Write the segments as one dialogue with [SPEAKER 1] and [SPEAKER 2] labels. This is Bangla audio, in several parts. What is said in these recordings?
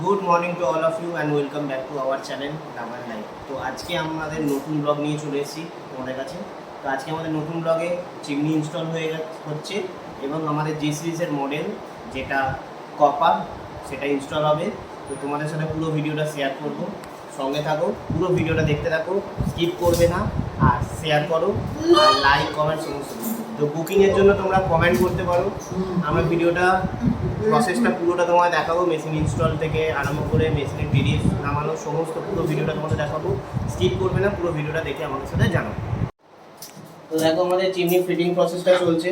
[SPEAKER 1] Good morning to all of you and welcome back to our channel রামার লাইফ। তো আজকে আমাদের নতুন ব্লগ নিয়ে চলে এসেছি তোমাদের কাছে। তো আজকে আমাদের নতুন ব্লগে চিমনি ইনস্টল হচ্ছে এবং আমাদের জি সিরিজের মডেল যেটা কপার সেটা ইনস্টল হবে। তো তোমাদের সাথে পুরো ভিডিওটা শেয়ার করব, সঙ্গে থাকো, পুরো ভিডিওটা দেখতে থাকো, স্কিপ করবে না আর শেয়ার করো আর লাইক কমেন্ট সমস্ত। তো বুকিংয়ের জন্য তোমরা কমেন্ট করতে পারো, আমরা ভিডিওটা প্রসেসটা পুরোটা তোমায় দেখাবো, মেশিন ইনস্টল থেকে আরম্ভ করে মেশিনের পিডিএফ নামানো সমস্ত পুরো ভিডিওটা তোমাদের দেখাবো। স্কিপ করবে না, পুরো ভিডিওটা দেখে আমাদের সাথে জানাবো। তো দেখো আমাদের চিমনি ফিটিং প্রসেসটা চলছে।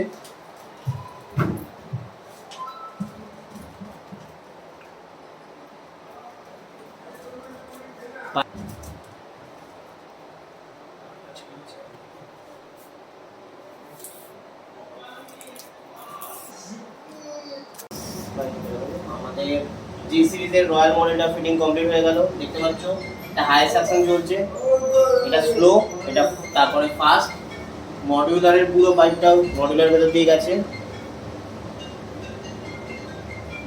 [SPEAKER 1] আমাদের জি সিরিজের রয়্যাল মডেলটা ফিটিং কমপ্লিট হয়ে গেল, দেখতে পাচ্ছ। এটা হাই সেকশন চলছে, এটা স্লো, এটা তারপরে ফাস্ট। মডিউলারের পুরো পাইপটাও মডিউলার ভেতর দিয়ে গেছে।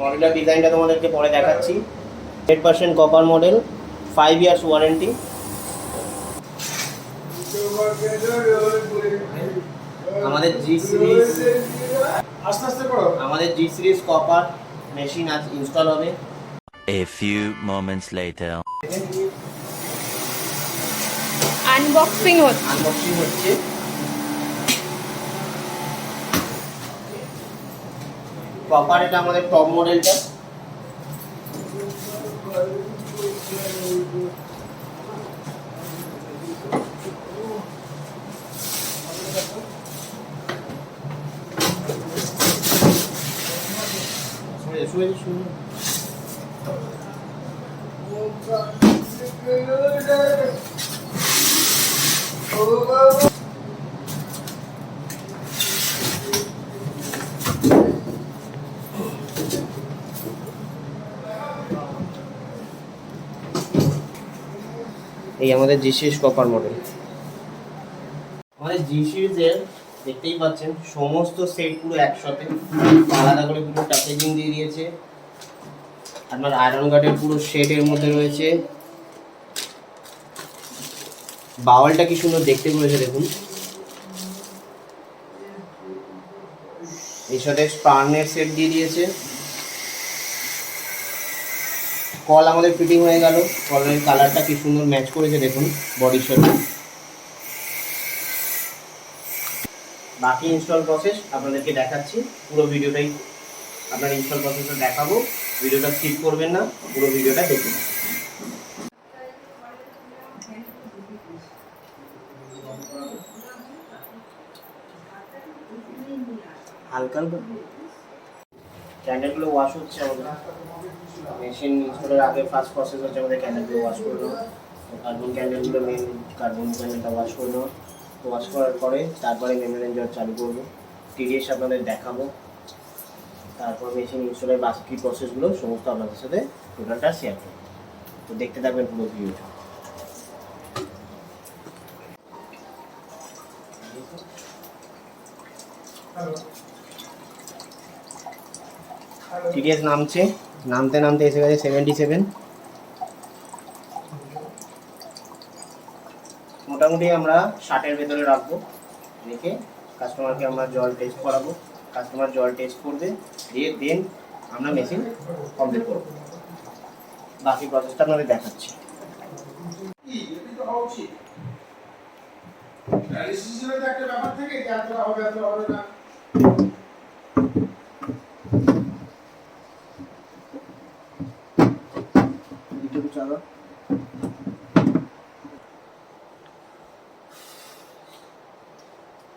[SPEAKER 1] মডিউলার ডিজাইনটা তোমাদেরকে পরে দেখাচ্ছি। 100% কপার মডেল, 5 ইয়ার্স ওয়ারেন্টি। আমাদের জি সিরিজ কপার মেশিন আজ ইনস্টল হবে।
[SPEAKER 2] A few moments later.
[SPEAKER 3] Unboxing
[SPEAKER 1] হচ্ছে। কপার এটা আমাদের টপ মডেলটা। এই আমাদের জি সিরিজ কপার মডেল। আমাদের জি সিরিজের দেখতেই পাচ্ছেন সমস্ত সেট পুরো একসাথে আলাদা করে পুরো প্যাকেজিং দিয়ে দিয়েছে। আপনার আয়রন গার্ডের পুরো সেটের মধ্যে রয়েছে। বাওয়ালটা কি সুন্দর দেখতে করেছে দেখুন। এর সাথে স্পার্নের সেট দিয়ে দিয়েছে। কল আমাদের ফিটিং হয়ে গেল, কলের কালারটা কি সুন্দর ম্যাচ করেছে দেখুন বডির সাথে। বাকি ইনস্টল প্রসেস আপনাদেরকে দেখাচ্ছি, পুরো ভিডিওটাই আপনার ইনস্টল প্রসেসটা দেখাবো। ভিডিওটা স্কিপ করবেন না, পুরো ভিডিওটা দেখুন। হালকা হালকা ক্যান্ডেলগুলো ওয়াশ হচ্ছে আমাদের। মেশিন ইনস্টলের আগে ফার্স্ট প্রসেস হচ্ছে আমাদের ক্যান্ডেলগুলো ওয়াশ করে নেওয়া। কার্বন ক্যান্ডেলগুলো মেন কার্বন ক্যান্ডেলটা ওয়াশ করে নেওয়া। তো ওয়াশ করার পরে তারপরে মেমোরিয়াল জল চালু করবো, টিডিএস আপনাদের দেখাবো। তারপর মেশিন ইনস্টলের বাকি প্রসেসগুলো সমস্ত আপনাদের সাথে টোটালটা শেয়ার করবো। তো দেখতে থাকবেন পুরো ভিডিওটা। টিডিএস নামতে এসে গেছে 77। মোটামুটি আমরা 60-এর ভেতরে রাখবো, রেখে কাস্টমারকে আমরা জল টেস্ট করাবো। কাস্টমার জল টেস্ট করবে, দিয়ে দেন আমরা মেশিন কমপ্লিট করবো। বাকি প্রসেসটা আপনাদের দেখাচ্ছি।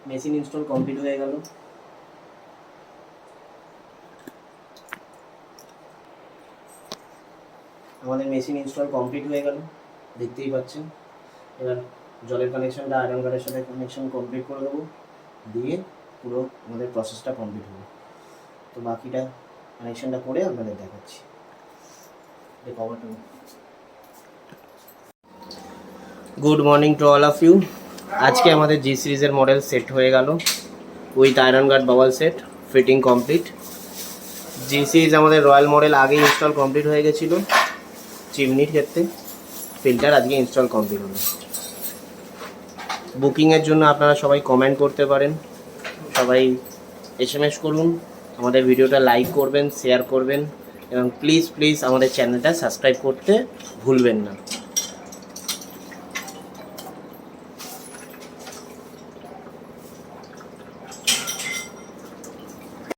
[SPEAKER 1] মেশিন ইনস্টল কমপ্লিট হয়ে গেল। আমাদের মেশিন ইনস্টল কমপ্লিট হয়ে গেল, দেখতেই পাচ্ছেন। এবার জলের কানেকশনটা আয়রন গার্ডের সাথে কানেকশন কমপ্লিট করে দেবো, দিয়ে পুরো আমাদের প্রসেসটা কমপ্লিট হবে। তো বাকিটা কানেকশনটা করে আপনাদের দেখাচ্ছি। Good morning to all of you. আজকে আমাদের জি সিরিজের মডেল সেট হয়ে গেল with iron guard bubble set, fitting complete. G series আমাদের রয়্যাল মডেল আগে ইনস্টল কমপ্লিট হয়ে গেছিলো। চিমনির ক্ষেত্রে ফিল্টার আজকে ইনস্টল কমপ্লিট হলো। বুকিংয়ের জন্য আপনারা সবাই কমেন্ট করতে পারেন, সবাই SMS করুন, আমাদের ভিডিওটা লাইক করবেন, শেয়ার করবেন এবং প্লিজ আমাদের চ্যানেলটা সাবস্ক্রাইব করতে ভুলবেন না।